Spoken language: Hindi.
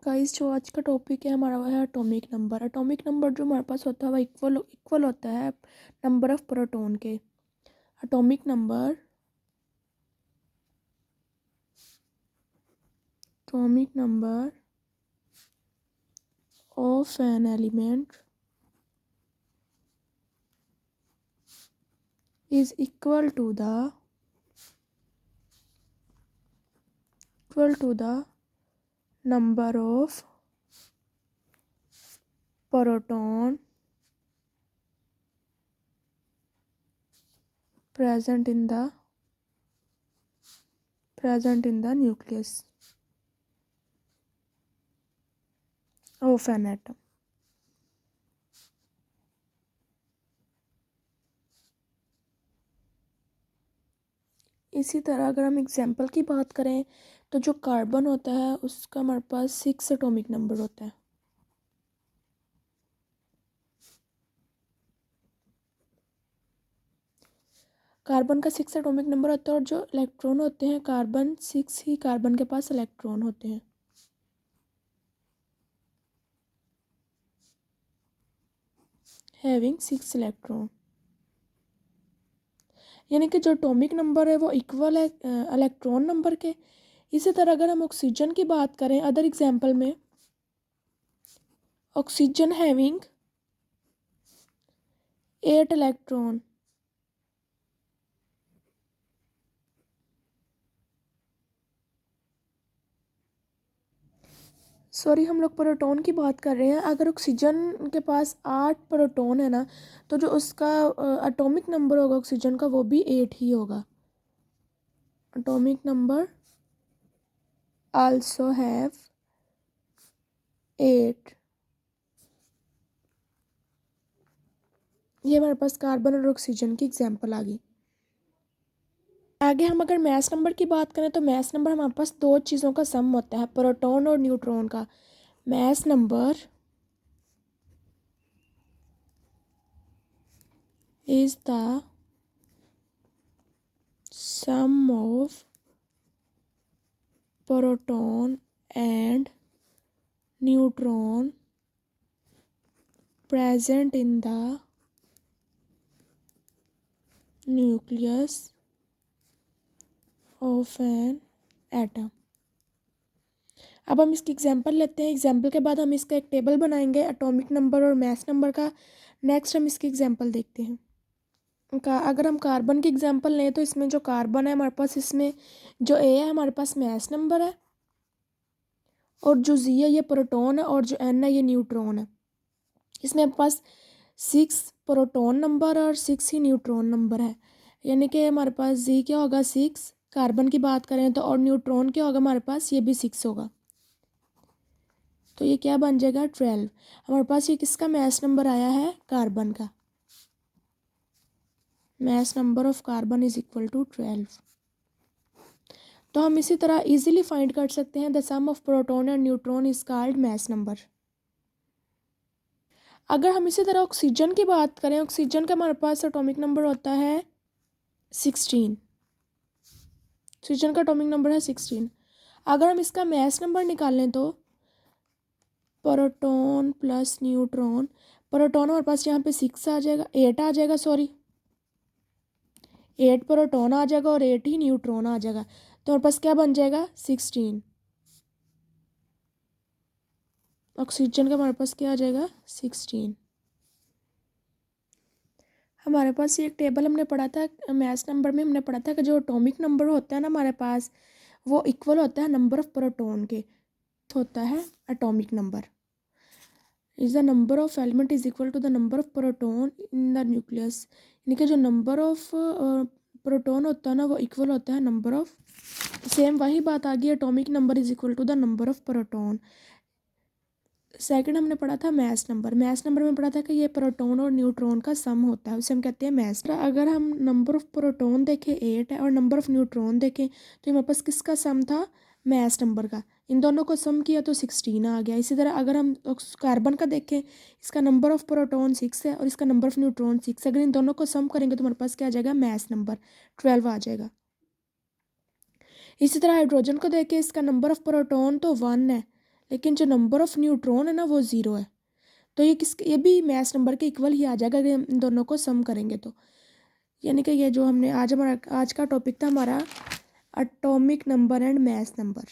गाइस जो आज का टॉपिक है हमारा वो है एटॉमिक नंबर। एटॉमिक नंबर जो हमारे पास होता है वो इक्वल होता है नंबर ऑफ प्रोटॉन के। Atomic number of an element is equal to the number of proton present in the nucleus of an atom। इसी तरह अगर हम एग्जाम्पल की बात करें तो जो कार्बन होता है उसका हमारे पास 6 एटॉमिक नंबर होता है। कार्बन का 6 एटॉमिक नंबर होता है और जो इलेक्ट्रॉन होते हैं कार्बन 6 ही कार्बन के पास इलेक्ट्रॉन होते हैं। हैविंग 6 इलेक्ट्रॉन, यानी कि जो एटॉमिक नंबर है वो इक्वल है इलेक्ट्रॉन नंबर के। इसी तरह अगर हम ऑक्सीजन की बात करें अदर एग्जाम्पल में, ऑक्सीजन हैविंग 8 इलेक्ट्रॉन, सॉरी हम लोग प्रोटॉन की बात कर रहे हैं। अगर ऑक्सीजन के पास 8 प्रोटॉन है ना, तो जो उसका एटॉमिक नंबर होगा ऑक्सीजन का वो भी 8 ही होगा। Atomic number also have 8। ये हमारे पास कार्बन और ऑक्सीजन की एग्जांपल आ गई। आगे हम अगर मास नंबर की बात करें तो मास नंबर हमारे पास दो चीज़ों का सम होता है, प्रोटॉन और न्यूट्रॉन का। Mass number is the sum of proton and neutron present in the nucleus of an atom। अब हम इसकी एग्जांपल लेते हैं। एग्जांपल के बाद हम इसका एक टेबल बनाएंगे एटॉमिक नंबर और मास नंबर का। नेक्स्ट हम इसकी एग्जांपल देखते हैं। अगर हम कार्बन की एग्जांपल लें तो इसमें जो कार्बन है हमारे पास, इसमें जो ए है हमारे पास मास नंबर है, और जो जी है ये प्रोटॉन है, और जो एन है ये न्यूट्रॉन है। इसमें हमारे पास 6 प्रोटॉन नंबर और 6 ही न्यूट्रॉन नंबर है, यानी कि हमारे पास जी क्या होगा 6। कार्बन की बात करें तो और न्यूट्रॉन क्या होगा हमारे पास, ये भी 6 होगा। तो ये क्या बन जाएगा 12। हमारे पास ये किसका मास नंबर आया है, कार्बन का। Mass number of carbon is equal to 12। तो हम इसी तरह इजीली फाइंड कर सकते हैं the sum of proton and neutron is called mass number. अगर हम इसी तरह ऑक्सीजन की बात करें, ऑक्सीजन का हमारे पास एटॉमिक नंबर होता है 16। ऑक्सीजन का एटॉमिक नंबर है 16। अगर हम इसका मास नंबर निकालें तो प्रोटॉन प्लस न्यूट्रॉन, प्रोटॉन हमारे पास यहाँ पे 6 आ जाएगा, 8 आ जाएगा, सॉरी 8 प्रोटॉन आ जाएगा और 8 ही न्यूट्रॉन आ जाएगा। तो हमारे पास क्या बन जाएगा 16। ऑक्सीजन का हमारे पास क्या आ जाएगा 16। हमारे पास ये एक टेबल हमने पढ़ा था मैथ्स नंबर में, हमने पढ़ा था कि जो एटॉमिक नंबर होता है ना हमारे पास वो इक्वल होता है नंबर ऑफ प्रोटॉन के। होता है atomic number is the number of element is equal to the number of proton in the nucleus, यानी कि जो नंबर ऑफ प्रोटॉन होता है ना वो इक्वल होता है नंबर ऑफ, सेम वही बात आ गई, atomic number is equal to the number of proton. Second हमने पढ़ा था मास नंबर। मास नंबर में पढ़ा था कि ये प्रोटॉन और न्यूट्रॉन का सम होता है, उसे हम कहते हैं मास। अगर हम नंबर ऑफ प्रोटॉन देखें 8 है और नंबर ऑफ न्यूट्रॉन देखें तो हमारे पास किसका सम था, मास नंबर का। इन दोनों को सम किया तो 16 आ गया। इसी तरह अगर हम कार्बन का देखें, इसका नंबर ऑफ प्रोटॉन 6 है और इसका नंबर ऑफ न्यूट्रॉन 6। अगर इन दोनों को सम करेंगे तो हमारे पास क्या आ जाएगा, मास नंबर 12 आ जाएगा। इसी तरह हाइड्रोजन को देखें, इसका नंबर ऑफ प्रोटॉन तो 1 है लेकिन जो नंबर ऑफ़ न्यूट्रॉन है ना वो ज़ीरो है। तो ये भी मैथ नंबर के इक्वल ही आ जाएगा अगर इन दोनों को सम करेंगे तो। यानी कि ये जो हमने आज का टॉपिक था हमारा atomic number and math number.